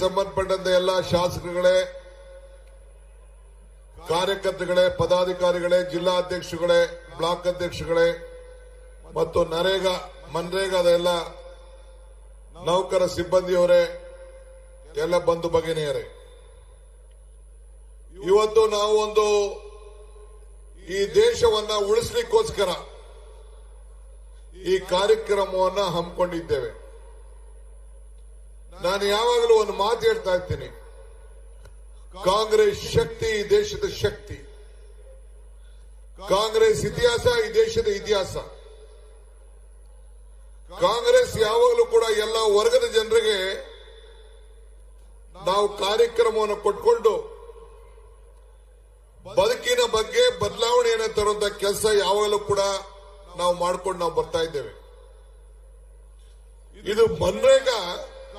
ಸಂಬಂಧಪಟ್ಟಂತೆ ಎಲ್ಲ ಶಾಸಕರುಗಳೇ, ಕಾರ್ಯಕರ್ತರುಗಳೇ, ಪದಾಧಿಕಾರಿಗಳೇ, ಜಿಲ್ಲಾಧ್ಯಕ್ಷರುಗಳೇ, ಬ್ಲಾಕ್ ಅಧ್ಯಕ್ಷರುಗಳೇ ಮತ್ತು ಮನ್ರೇಗಾದ ಎಲ್ಲ ನೌಕರ ಸಿಬ್ಬಂದಿಯವರೇ, ಎಲ್ಲ ಬಂಧು ಭಗಿನಿಯರೇ, ಇವತ್ತು ನಾವು ಈ ದೇಶವನ್ನ ಉಳಿಸಲಿಕ್ಕೋಸ್ಕರ ಈ ಕಾರ್ಯಕ್ರಮವನ್ನ ಹಮ್ಮಿಕೊಂಡಿದ್ದೇವೆ. ನಾನು ಯಾವಾಗಲೂ ಒಂದು ಮಾತು ಹೇಳ್ತಾ ಇರ್ತೀನಿ, ಕಾಂಗ್ರೆಸ್ ಶಕ್ತಿ ಈ ದೇಶದ ಶಕ್ತಿ, ಕಾಂಗ್ರೆಸ್ ಇತಿಹಾಸ ಈ ದೇಶದ ಇತಿಹಾಸ. ಕಾಂಗ್ರೆಸ್ ಯಾವಾಗಲೂ ಕೂಡ ಎಲ್ಲ ವರ್ಗದ ಜನರಿಗೆ ನಾವು ಕಾರ್ಯಕ್ರಮವನ್ನು ಕೊಟ್ಕೊಂಡು ಬದುಕಿನ ಬಗ್ಗೆ ಬದಲಾವಣೆಯನ್ನು ತರುವಂತ ಕೆಲಸ ಯಾವಾಗಲೂ ಕೂಡ ನಾವು ಮಾಡ್ಕೊಂಡು ಬರ್ತಾ ಇದ್ದೇವೆ. ಇದು ಮನ್ರೇಗಾ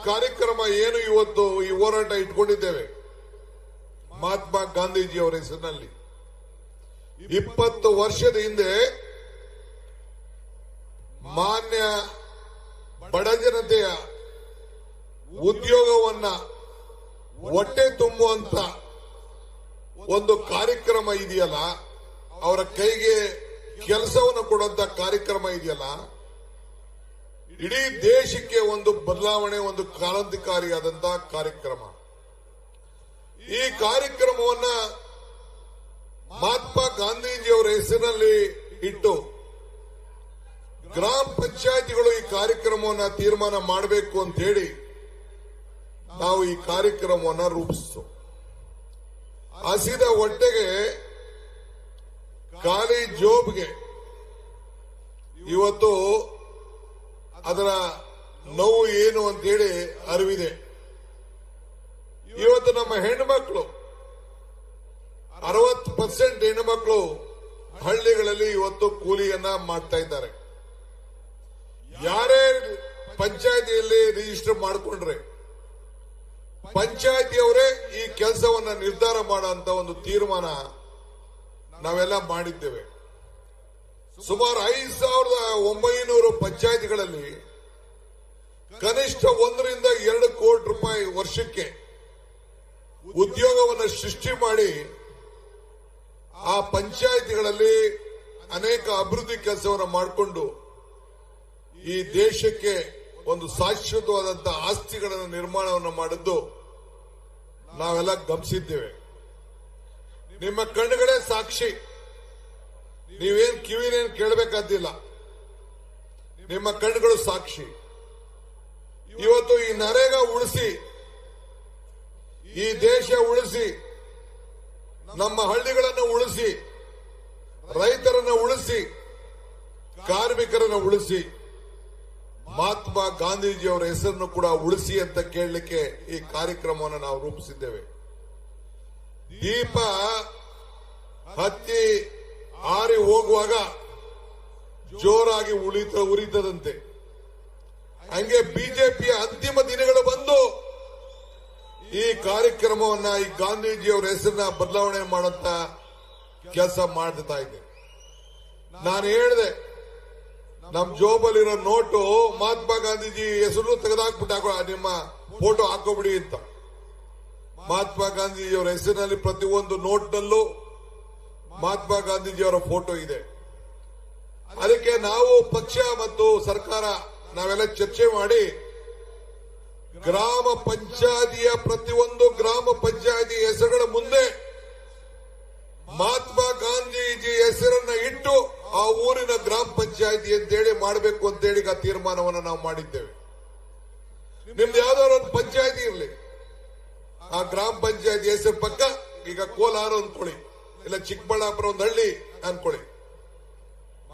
ಕಾರ್ಯಕ್ರಮ ಏನು ಇವತ್ತು ಈ ಹೋರಾಟ ಇಟ್ಕೊಂಡಿದ್ದೇವೆ ಮಹಾತ್ಮ ಗಾಂಧೀಜಿಯವರ ಹೆಸರಿನಲ್ಲಿ. 20 ವರ್ಷದ ಹಿಂದೆ ಮಾನ್ಯ ಬಡ ಜನತೆಯ ಉದ್ಯೋಗವನ್ನ ಹೊಟ್ಟೆ ತುಂಬುವಂತ ಒಂದು ಕಾರ್ಯಕ್ರಮ ಇದೆಯಲ್ಲ, ಅವರ ಕೈಗೆ ಕೆಲಸವನ್ನು ಕೊಡುವಂತ ಕಾರ್ಯಕ್ರಮ ಇದೆಯಲ್ಲ, ಇಡೀ ದೇಶಕ್ಕೆ ಒಂದು ಬದಲಾವಣೆ, ಒಂದು ಕ್ರಾಂತಿಕಾರಿಯಾದಂತಹ ಕಾರ್ಯಕ್ರಮ. ಈ ಕಾರ್ಯಕ್ರಮವನ್ನ ಮಹಾತ್ಮ ಗಾಂಧೀಜಿಯವರ ಹೆಸರಿನಲ್ಲಿ ಇಟ್ಟು ಗ್ರಾಮ ಪಂಚಾಯಿತಿಗಳು ಈ ಕಾರ್ಯಕ್ರಮವನ್ನ ತೀರ್ಮಾನ ಮಾಡಬೇಕು ಅಂತ ಹೇಳಿ ನಾವು ಈ ಕಾರ್ಯಕ್ರಮವನ್ನ ರೂಪಿಸಿತು. ಹಸಿದ ಹೊಟ್ಟೆಗೆ, ಖಾಲಿ ಜೋಬ್ಗೆ ಇವತ್ತು ಅದರ ನೋವು ಏನು ಅಂತೇಳಿ ಅರಿವಿದೆ. ಇವತ್ತು ನಮ್ಮ ಹೆಣ್ಣುಮಕ್ಕಳು 60% ಹೆಣ್ಣುಮಕ್ಕಳು ಹಳ್ಳಿಗಳಲ್ಲಿ ಇವತ್ತು ಕೂಲಿಯನ್ನ ಮಾಡ್ತಾ ಇದ್ದಾರೆ. ಯಾರೇ ಪಂಚಾಯತಿಯಲ್ಲಿ ರಿಜಿಸ್ಟರ್ ಮಾಡಿಕೊಂಡ್ರೆ ಪಂಚಾಯತಿಯವರೇ ಈ ಕೆಲಸವನ್ನ ನಿರ್ಧಾರ ಮಾಡುವಂತ ಒಂದು ತೀರ್ಮಾನ ನಾವೆಲ್ಲ ಮಾಡಿದ್ದೇವೆ. ಸುಮಾರು 5,900 ಪಂಚಾಯತಿಗಳಲ್ಲಿ ಕನಿಷ್ಠ 1 ರಿಂದ 2 ಕೋಟಿ ರೂಪಾಯಿ ವರ್ಷಕ್ಕೆ ಉದ್ಯೋಗವನ್ನು ಸೃಷ್ಟಿ ಮಾಡಿ ಆ ಪಂಚಾಯತಿಗಳಲ್ಲಿ ಅನೇಕ ಅಭಿವೃದ್ಧಿ ಕೆಲಸವನ್ನು ಮಾಡಿಕೊಂಡು ಈ ದೇಶಕ್ಕೆ ಒಂದು ಶಾಶ್ವತವಾದಂತಹ ಆಸ್ತಿಗಳನ್ನು ನಿರ್ಮಾಣವನ್ನು ಮಾಡಿದ್ದು ನಾವೆಲ್ಲ ಗಮನಿಸಿದ್ದೇವೆ. ನಿಮ್ಮ ಕಣ್ಣುಗಳೇ ಸಾಕ್ಷಿ, ನೀವೇನ್ ಕಿವಿನೇನು ಕೇಳಬೇಕಾದಿಲ್ಲ, ನಿಮ್ಮ ಕಣ್ಣುಗಳು ಸಾಕ್ಷಿ. ಇವತ್ತು ಈ ನರೇಗಾ ಉಳಿಸಿ, ಈ ದೇಶ ಉಳಿಸಿ, ನಮ್ಮ ಹಳ್ಳಿಗಳನ್ನು ಉಳಿಸಿ, ರೈತರನ್ನ ಉಳಿಸಿ, ಕಾರ್ಮಿಕರನ್ನ ಉಳಿಸಿ, ಮಹಾತ್ಮ ಗಾಂಧೀಜಿಯವರ ಹೆಸರನ್ನು ಕೂಡ ಉಳಿಸಿ ಅಂತ ಕೇಳಲಿಕ್ಕೆ ಈ ಕಾರ್ಯಕ್ರಮವನ್ನು ನಾವು ರೂಪಿಸಿದ್ದೇವೆ. ದೀಪ ಹತ್ತಿ ಆರಿ ಹೋಗುವಾಗ ಜೋರಾಗಿ ಉರಿತದಂತೆ, ಹಂಗೆ ಬಿಜೆಪಿಯ ಅಂತಿಮ ದಿನಗಳು ಬಂದು ಈ ಕಾರ್ಯಕ್ರಮವನ್ನ, ಈ ಗಾಂಧೀಜಿಯವರ ಹೆಸರನ್ನ ಬದಲಾವಣೆ ಮಾಡುವಂತ ಕೆಲಸ ಮಾಡ್ತಾ ಇದೆ. ನಾನು ಹೇಳಿದೆ, ನಮ್ ಜೋಬಲ್ಲಿರೋ ನೋಟು ಮಹಾತ್ಮ ಗಾಂಧೀಜಿ ಹೆಸರು ತೆಗೆದಾಕ್ಬಿಟ್ಟು ನಿಮ್ಮ ಫೋಟೋ ಹಾಕೋಬಿಡಿ ಅಂತ. ಮಹಾತ್ಮ ಗಾಂಧೀಜಿಯವರ ಹೆಸರಿನಲ್ಲಿ ಪ್ರತಿಯೊಂದು ನೋಟ್ನಲ್ಲೂ ಮಹಾತ್ಮ ಗಾಂಧೀಜಿಯವರ ಫೋಟೋ ಇದೆ. ಅದಕ್ಕೆ ನಾವು ಪಕ್ಷ ಮತ್ತು ಸರ್ಕಾರ ನಾವೆಲ್ಲ ಚರ್ಚೆ ಮಾಡಿ ಗ್ರಾಮ ಪಂಚಾಯತಿಯ ಪ್ರತಿಯೊಂದು ಗ್ರಾಮ ಪಂಚಾಯತಿ ಹೆಸರುಗಳ ಮುಂದೆ ಮಹಾತ್ಮ ಗಾಂಧೀಜಿ ಹೆಸರನ್ನ ಇಟ್ಟು ಆ ಊರಿನ ಗ್ರಾಮ ಪಂಚಾಯತಿ ಅಂತೇಳಿ ಮಾಡಬೇಕು ಅಂತೇಳಿ ಆ ತೀರ್ಮಾನವನ್ನು ನಾವು ಮಾಡಿದ್ದೇವೆ. ನಿಮ್ದು ಯಾವ್ದಾದ್ರು ಒಂದು ಪಂಚಾಯತಿ ಇರಲಿ, ಆ ಗ್ರಾಮ ಪಂಚಾಯತಿ ಹೆಸರು ಪಕ್ಕ, ಈಗ ಕೋಲಾರ ಅಂದ್ಕೊಳ್ಳಿ, ಇಲ್ಲ ಚಿಕ್ಕಬಳ್ಳಾಪುರ ಒಂದು ಹಳ್ಳಿ ಅನ್ಕೊಳ್ಳಿ,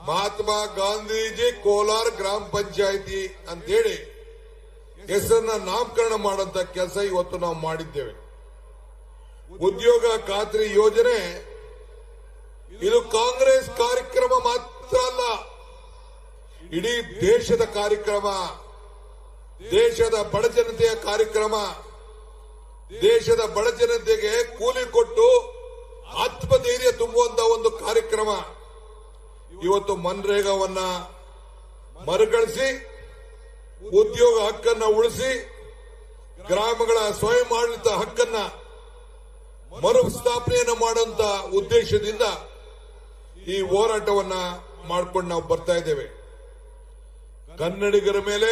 ಮಹಾತ್ಮ ಗಾಂಧೀಜಿ ಕೋಲಾರ ಗ್ರಾಮ ಪಂಚಾಯತಿ ಅಂತೇಳಿ ಹೆಸರನ್ನ ನಾಮಕರಣ ಮಾಡುವಂತ ಕೆಲಸ ಇವತ್ತು ನಾವು ಮಾಡಿದ್ದೇವೆ. ಉದ್ಯೋಗ ಖಾತ್ರಿ ಯೋಜನೆ ಇದು ಕಾಂಗ್ರೆಸ್ ಕಾರ್ಯಕ್ರಮ ಮಾತ್ರ ಅಲ್ಲ, ಇಡೀ ದೇಶದ ಕಾರ್ಯಕ್ರಮ, ದೇಶದ ಬಡ ಜನತೆಯ ಕಾರ್ಯಕ್ರಮ. ದೇಶದ ಬಡ ಜನತೆಗೆ ಕೂಲಿ ಕೊಟ್ಟು ಆತ್ಮಧೈರ್ಯ ತುಂಬುವಂತ ಒಂದು ಕಾರ್ಯಕ್ರಮ. ಇವತ್ತು ಗ್ರಾಮಗಳ ಸ್ವಯಂ ಆಡಳಿತ ಹಕ್ಕನ್ನ ಮರುಸ್ಥಾಪನೆಯನ್ನು ಮಾಡುವಂತ ಉದ್ದೇಶದಿಂದ ಈ ಹೋರಾಟವನ್ನ ಮಾಡ್ಕೊಂಡು ನಾವು ಬರ್ತಾ ಇದ್ದೇವೆ. ಕನ್ನಡಿಗರ ಮೇಲೆ,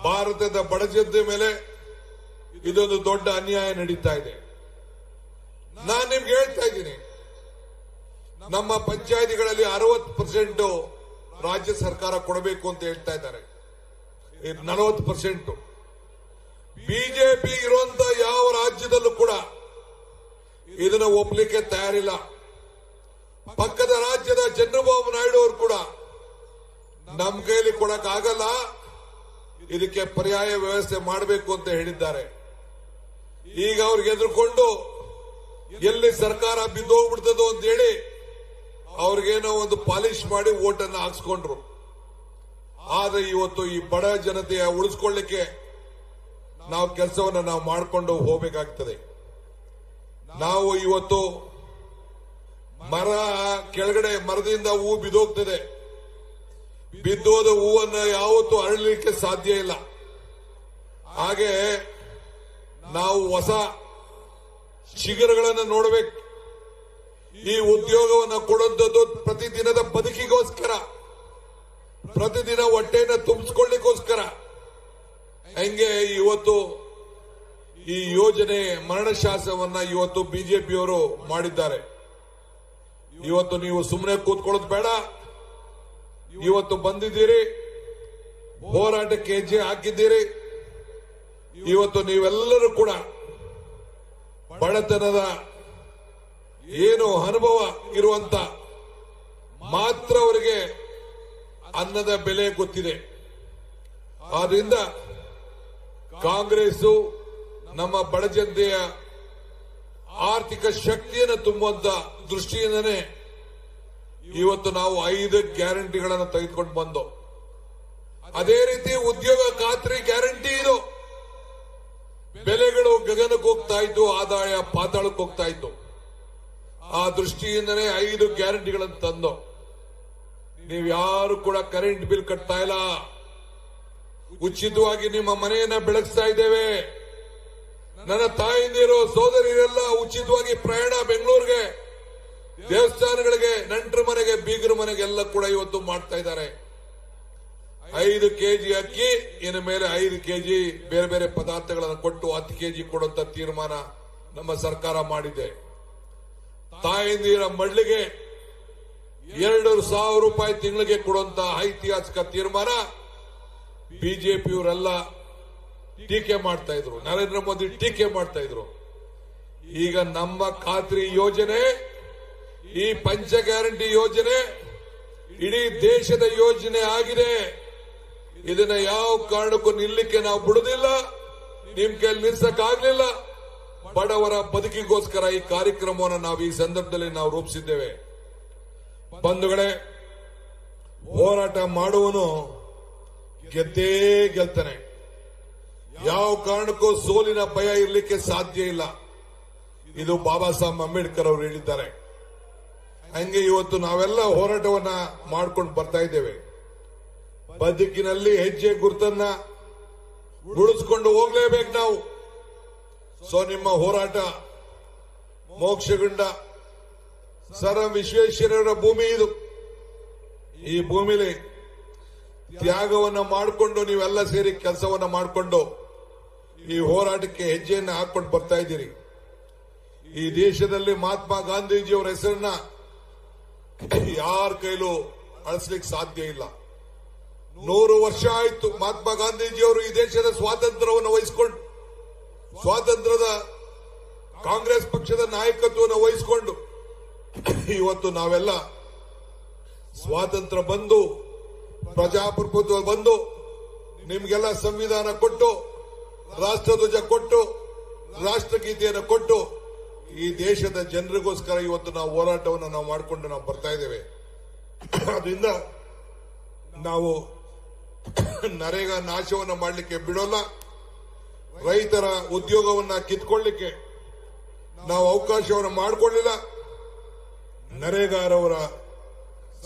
ಭಾರತದ ಬಡಜನತೆ ಮೇಲೆ ಇದೊಂದು ದೊಡ್ಡ ಅನ್ಯಾಯ ನಡೀತಾ ಇದೆ. ನಾನು ನಿಮ್ಗೆ ಹೇಳ್ತಾ ಇದ್ದೀನಿ, ನಮ್ಮ ಪಂಚಾಯಿತಿಗಳಲ್ಲಿ 60% ರಾಜ್ಯ ಸರ್ಕಾರ ಕೊಡಬೇಕು ಅಂತ ಹೇಳ್ತಾ ಇದ್ದಾರೆ. 40% ಬಿಜೆಪಿ ಇರುವಂತ ಯಾವ ರಾಜ್ಯದಲ್ಲೂ ಕೂಡ ಇದನ್ನ ಒಪ್ಪಲಿಕ್ಕೆ ತಯಾರಿಲ್ಲ. ಪಕ್ಕದ ರಾಜ್ಯದ ಚಂದ್ರಬಾಬು ನಾಯ್ಡು ಅವರು ಕೂಡ ನಮ್ಮ ಕೈಲಿ ಕೊಡಕ್ ಆಗಲ್ಲ, ಇದಕ್ಕೆ ಪರ್ಯಾಯ ವ್ಯವಸ್ಥೆ ಮಾಡಬೇಕು ಅಂತ ಹೇಳಿದ್ದಾರೆ. ಈಗ ಅವ್ರಿಗೆ ಎದುರುಕೊಂಡು ಎಲ್ಲಿ ಸರ್ಕಾರ ಬಿದ್ದೋಗ್ಬಿಡ್ತದೋ ಅಂತ ಹೇಳಿ ಅವ್ರಿಗೇನೋ ಒಂದು ಪಾಲಿಶ್ ಮಾಡಿ ಓಟನ್ನು ಹಾಕ್ಸ್ಕೊಂಡ್ರು. ಆದ್ರೆ ಇವತ್ತು ಈ ಬಡ ಜನತೆಯ ಉಳಿಸ್ಕೊಳ್ಳಿಕ್ಕೆ ನಾವು ಕೆಲಸವನ್ನು ನಾವು ಮಾಡಿಕೊಂಡು ಹೋಗಬೇಕಾಗ್ತದೆ. ನಾವು ಇವತ್ತು ಮರ ಕೆಳಗಡೆ ಮರದಿಂದ ಹೂ ಬಿದ್ದೋಗ್ತದೆ, ಬಿದ್ದೋದ ಹೂವನ್ನು ಯಾವತ್ತೂ ಅರಳಲಿಕ್ಕೆ ಸಾಧ್ಯ ಇಲ್ಲ. ಹಾಗೆ ನಾವು ಹೊಸ ಶಿಖರಗಳನ್ನು ನೋಡಬೇಕು. ಈ ಉದ್ಯೋಗವನ್ನು ಕೊಡುವಂಥದ್ದು ಪ್ರತಿದಿನದ ಬದುಕಿಗೋಸ್ಕರ, ಪ್ರತಿದಿನ ಹೊಟ್ಟೆಯನ್ನು ತುಂಬಿಸ್ಕೊಳ್ಳಿಕ್ಕೋಸ್ಕರ. ಹಂಗೆ ಇವತ್ತು ಈ ಯೋಜನೆ ಮರಣಶಾಸನವನ್ನ ಇವತ್ತು ಬಿಜೆಪಿಯವರು ಮಾಡಿದ್ದಾರೆ. ಇವತ್ತು ನೀವು ಸುಮ್ಮನೆ ಕೂತ್ಕೊಳ್ಳೋದು ಬೇಡ, ಇವತ್ತು ಬಂದಿದ್ದೀರಿ, ಹೋರಾಟಕ್ಕೆ ಹೆಜ್ಜೆ ಹಾಕಿದ್ದೀರಿ. ಇವತ್ತು ನೀವೆಲ್ಲರೂ ಕೂಡ ಬಡತನದ ಏನು ಅನುಭವ ಇರುವಂತ ಮಾತ್ರ ಅವರಿಗೆ ಅನ್ನದ ಬೆಲೆ ಗೊತ್ತಿದೆ. ಆದ್ರಿಂದ ಕಾಂಗ್ರೆಸ್ ನಮ್ಮ ಬಡ ಜನತೆಯ ಆರ್ಥಿಕ ಶಕ್ತಿಯನ್ನು ತುಂಬುವಂತ ದೃಷ್ಟಿಯಿಂದನೇ ಇವತ್ತು ನಾವು 5 ಗ್ಯಾರಂಟಿಗಳನ್ನು ತೆಗೆದುಕೊಂಡು ಬಂದು, ಅದೇ ರೀತಿ ಉದ್ಯೋಗ ಖಾತ್ರಿ ಗ್ಯಾರಂಟಿ ಇದು. ಬೆಲೆಗಳು ಗಗನಕ್ಕೆ ಹೋಗ್ತಾ ಇತ್ತು, ಆದಾಯ ಪಾತಾಳಕ್ಕೆ ಹೋಗ್ತಾ ಇತ್ತು. ಆ ದೃಷ್ಟಿಯಿಂದನೇ 5 ಗ್ಯಾರಂಟಿಗಳನ್ನು ತಂದು, ನೀವು ಯಾರು ಕೂಡ ಕರೆಂಟ್ ಬಿಲ್ ಕಟ್ತಾ ಇಲ್ಲ, ಉಚಿತವಾಗಿ ನಿಮ್ಮ ಮನೆಯನ್ನ ಬೆಳಗಿಸ್ತಾ ಇದ್ದೇವೆ. ನನ್ನ ತಾಯಿಂದಿರು ಸೋದರಿಯರೆಲ್ಲ ಉಚಿತವಾಗಿ ಪ್ರಯಾಣ ಬೆಂಗಳೂರಿಗೆ, ದೇವಸ್ಥಾನಗಳಿಗೆ, ನೆಂಟರ ಮನೆಗೆ, ಬೀಗರ ಮನೆಗೆ ಎಲ್ಲ ಕೂಡ ಇವತ್ತು ಮಾಡ್ತಾ ಇದ್ದಾರೆ. 5 ಕೆಜಿ ಅಕ್ಕಿ, ಇನ್ನು ಮೇಲೆ 5 ಕೆಜಿ ಬೇರೆ ಬೇರೆ ಪದಾರ್ಥಗಳನ್ನು ಕೊಟ್ಟು 10 ಕೆಜಿ ಕೊಡುವಂತ ತೀರ್ಮಾನ ನಮ್ಮ ಸರ್ಕಾರ ಮಾಡಿದೆ. ತಾಯಂದಿರ ಮಡ್ಲಿಗೆ 2,000 ರೂಪಾಯಿ ತಿಂಗಳಿಗೆ ಕೊಡುವಂತ ಐತಿಹಾಸಿಕ ತೀರ್ಮಾನ ಬಿಜೆಪಿಯವರೆಲ್ಲ ಟೀಕೆ ಮಾಡ್ತಾ ಇದ್ರು, ನರೇಂದ್ರ ಮೋದಿ ಟೀಕೆ ಮಾಡ್ತಾ ಇದ್ರು. ಈಗ ನಮ್ಮ ಖಾತ್ರಿ ಯೋಜನೆ, ಈ ಪಂಚ ಗ್ಯಾರಂಟಿ ಯೋಜನೆ ಇಡೀ ದೇಶದ ಯೋಜನೆ ಆಗಿದೆ. ಇದನ್ನ ಯಾವ ಕಾರಣಕ್ಕೂ ನಿಲ್ಲಕ್ಕೆ ನಾವು ಬಿಡುದಿಲ್ಲ, ನಿಮ್ ಕೈಲಿ ನಿಲ್ಸಕ್ಕಾಗ್ಲಿಲ್ಲ. ಬಡವರ ಬದುಕಿಗೋಸ್ಕರ ಈ ಕಾರ್ಯಕ್ರಮವನ್ನು ನಾವು ಈ ಸಂದರ್ಭದಲ್ಲಿ ನಾವು ರೂಪಿಸಿದ್ದೇವೆ. ಬಂಧುಗಳೇ, ಹೋರಾಟ ಮಾಡುವನು ಗೆದ್ದೇ ಗೆಲ್ತಾನೆ. ಯಾವ ಕಾರಣಕ್ಕೂ ಸೋಲಿನ ಭಯ ಇರಲಿಕ್ಕೆ ಸಾಧ್ಯ ಇಲ್ಲ. ಇದು ಬಾಬಾ ಸಾಹೇಬ್ ಅಂಬೇಡ್ಕರ್ ಅವರು ಹೇಳಿದ್ದಾರೆ. ಹಂಗೆ ಇವತ್ತು ನಾವೆಲ್ಲ ಹೋರಾಟವನ್ನ ಮಾಡ್ಕೊಂಡು ಬರ್ತಾ ಇದ್ದೇವೆ. ಬದುಕಿನಲ್ಲಿ ಹೆಜ್ಜೆ ಗುರುತನ್ನ ಉಳಿಸ್ಕೊಂಡು ಹೋಗ್ಲೇಬೇಕು ನಾವು. ಸೊ ನಿಮ್ಮ ಹೋರಾಟ ಮೋಕ್ಷಗುಂಡ ಸರ್ ವಿಶ್ವೇಶ್ವರಯ್ಯನವರ ಭೂಮಿ ಇದು. ಈ ಭೂಮಿಲಿ ತ್ಯಾಗವನ್ನ ಮಾಡಿಕೊಂಡು ನೀವೆಲ್ಲ ಸೇರಿ ಕೆಲಸವನ್ನ ಮಾಡಿಕೊಂಡು ಈ ಹೋರಾಟಕ್ಕೆ ಹೆಜ್ಜೆಯನ್ನು ಹಾಕೊಂಡು ಬರ್ತಾ ಇದ್ದೀರಿ. ಈ ದೇಶದಲ್ಲಿ ಮಹಾತ್ಮ ಗಾಂಧೀಜಿಯವರ ಹೆಸರನ್ನ ಯಾರ ಕೈಲೂ ಅಳಿಸ್ಲಿಕ್ಕೆ ಸಾಧ್ಯ ಇಲ್ಲ. 100 ವರ್ಷ ಆಯ್ತು ಮಹಾತ್ಮ ಗಾಂಧೀಜಿಯವರು ಈ ದೇಶದ ಸ್ವಾತಂತ್ರ್ಯವನ್ನು ವಹಿಸಿಕೊಂಡು, ಸ್ವಾತಂತ್ರ್ಯದ ಕಾಂಗ್ರೆಸ್ ಪಕ್ಷದ ನಾಯಕತ್ವವನ್ನು ವಹಿಸಿಕೊಂಡು ಇವತ್ತು ನಾವೆಲ್ಲ ಸ್ವಾತಂತ್ರ್ಯ ಬಂದು, ಪ್ರಜಾಪ್ರಭುತ್ವ ಬಂದು, ನಿಮ್ಗೆಲ್ಲ ಸಂವಿಧಾನ ಕೊಟ್ಟು, ರಾಷ್ಟ್ರಧ್ವಜ ಕೊಟ್ಟು, ರಾಷ್ಟ್ರಗೀತೆಯನ್ನು ಕೊಟ್ಟು ಈ ದೇಶದ ಜನರಿಗೋಸ್ಕರ ಇವತ್ತು ನಾವು ಹೋರಾಟವನ್ನು ನಾವು ಮಾಡಿಕೊಂಡು ನಾವು ಬರ್ತಾ ಇದ್ದೇವೆ. ಅದರಿಂದ ನಾವು ನರೇಗಾ ನಾಶವನ್ನು ಮಾಡಲಿಕ್ಕೆ ಬಿಡೋಲ್ಲ. ರೈತರ ಉದ್ಯೋಗವನ್ನ ಕಿತ್ಕೊಳ್ಳಿಕ್ಕೆ ನಾವು ಅವಕಾಶವನ್ನು ಮಾಡಿಕೊಳ್ಳಿಲ್ಲ. ನರೇಗಾರವರ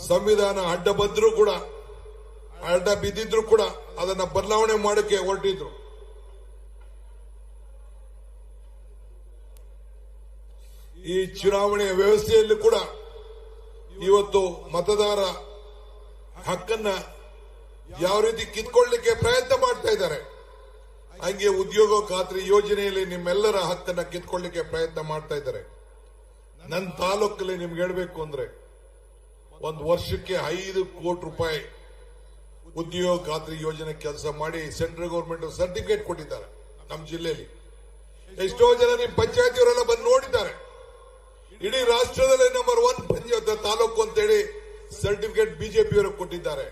ಸಂವಿಧಾನ ಅಡ್ಡ ಬಿದ್ದಿದ್ರು ಕೂಡ ಅದನ್ನ ಬದಲಾವಣೆ ಮಾಡೋಕೆ ಹೊರಟಿದ್ರು. ಈ ಚುನಾವಣೆಯ ವ್ಯವಸ್ಥೆಯಲ್ಲಿ ಕೂಡ ಇವತ್ತು ಮತದಾರ ಹಕ್ಕನ್ನ ಯಾವ ರೀತಿ ಕಿತ್ಕೊಳ್ಳಿಕ್ಕೆ ಪ್ರಯತ್ನ ಮಾಡ್ತಾ ಇದ್ದಾರೆ, ಹಂಗೆ ಉದ್ಯೋಗ ಖಾತ್ರಿ ಯೋಜನೆಯಲ್ಲಿ ನಿಮ್ಮೆಲ್ಲರ ಹಕ್ಕನ್ನ ಕಿತ್ಕೊಳ್ಳಿಕ್ಕೆ ಪ್ರಯತ್ನ ಮಾಡ್ತಾ ಇದ್ದಾರೆ. ನನ್ನ ತಾಲೂಕಲ್ಲಿ ನಿಮ್ಗೆ ಹೇಳ್ಬೇಕು ಅಂದ್ರೆ ಒಂದು ವರ್ಷಕ್ಕೆ 5 ಕೋಟಿ ರೂಪಾಯಿ ಉದ್ಯೋಗ ಖಾತ್ರಿ ಯೋಜನೆ ಕೆಲಸ ಮಾಡಿ ಸೆಂಟ್ರಲ್ ಗವರ್ಮೆಂಟ್ ಸರ್ಟಿಫಿಕೇಟ್ ಕೊಟ್ಟಿದ್ದಾರೆ. ನಮ್ಮ ಜಿಲ್ಲೆಯಲ್ಲಿ ಎಷ್ಟೋ ಜನ ನಿಮ್ ಪಂಚಾಯತಿಯವರೆಲ್ಲ ಬಂದು ನೋಡಿದ್ದಾರೆ. ಇಡೀ ರಾಷ್ಟ್ರದಲ್ಲೇ ನಂಬರ್ 1 ಪಂಚಾಯತ್ ತಾಲೂಕು ಅಂತೇಳಿ ಸರ್ಟಿಫಿಕೇಟ್ ಬಿಜೆಪಿಯವರು ಕೊಟ್ಟಿದ್ದಾರೆ.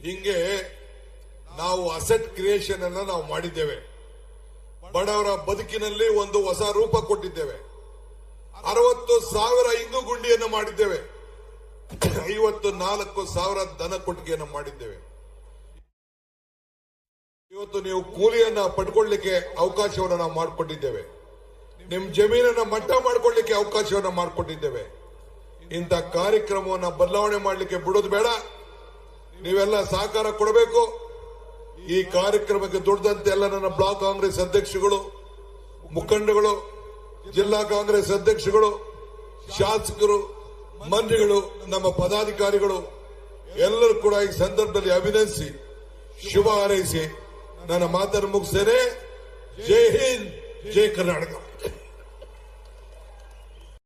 ಹಿಂಗೆ ನಾವು ಅಸೆಟ್ ಕ್ರಿಯೇಷನ್ ಅನ್ನ ನಾವು ಮಾಡಿದ್ದೇವೆ. ಬಡವರ ಬದುಕಿನಲ್ಲಿ ಒಂದು ಹೊಸ ರೂಪ ಕೊಟ್ಟಿದ್ದೇವೆ. 60,000 ಇಂಗು ಗುಂಡಿಯನ್ನು ಮಾಡಿದ್ದೇವೆ. 54,000 ದನ ಕೊಟ್ಟಿಗೆಯನ್ನು ಮಾಡಿದ್ದೇವೆ. ಇವತ್ತು ನೀವು ಕೂಲಿಯನ್ನ ಪಡ್ಕೊಳ್ಳಿಕ್ಕೆ ಅವಕಾಶವನ್ನು ನಾವು ಮಾಡಿಕೊಟ್ಟಿದ್ದೇವೆ. ನಿಮ್ ಜಮೀನನ್ನ ಮಟ್ಟ ಮಾಡ್ಕೊಳ್ಳಿಕ್ಕೆ ಅವಕಾಶವನ್ನು ಮಾಡಿಕೊಟ್ಟಿದ್ದೇವೆ. ಇಂಥ ಕಾರ್ಯಕ್ರಮವನ್ನು ಬದಲಾವಣೆ ಮಾಡಲಿಕ್ಕೆ ಬಿಡೋದು ಬೇಡ. ನೀವೆಲ್ಲ ಸಹಕಾರ ಕೊಡಬೇಕು. ಈ ಕಾರ್ಯಕ್ರಮಕ್ಕೆ ದುಡ್ದಂತೆ ಎಲ್ಲ ನನ್ನ ಬ್ಲಾಕ್ ಕಾಂಗ್ರೆಸ್ ಅಧ್ಯಕ್ಷಗಳು, ಮುಖಂಡಗಳು, ಜಿಲ್ಲಾ ಕಾಂಗ್ರೆಸ್ ಅಧ್ಯಕ್ಷಗಳು, ಶಾಸಕರು, ಮಂತ್ರಿಗಳು, ನಮ್ಮ ಪದಾಧಿಕಾರಿಗಳು ಎಲ್ಲರೂ ಕೂಡ ಈ ಸಂದರ್ಭದಲ್ಲಿ ಅಭಿನಂದಿಸಿ ಶುಭ ಹಾರೈಸಿ ನನ್ನ ಮಾತನ್ನು ಮುಗಿಸ್ತೇನೆ. ಜೈ ಹಿಂದ್, ಜೈ ಕರ್ನಾಟಕ.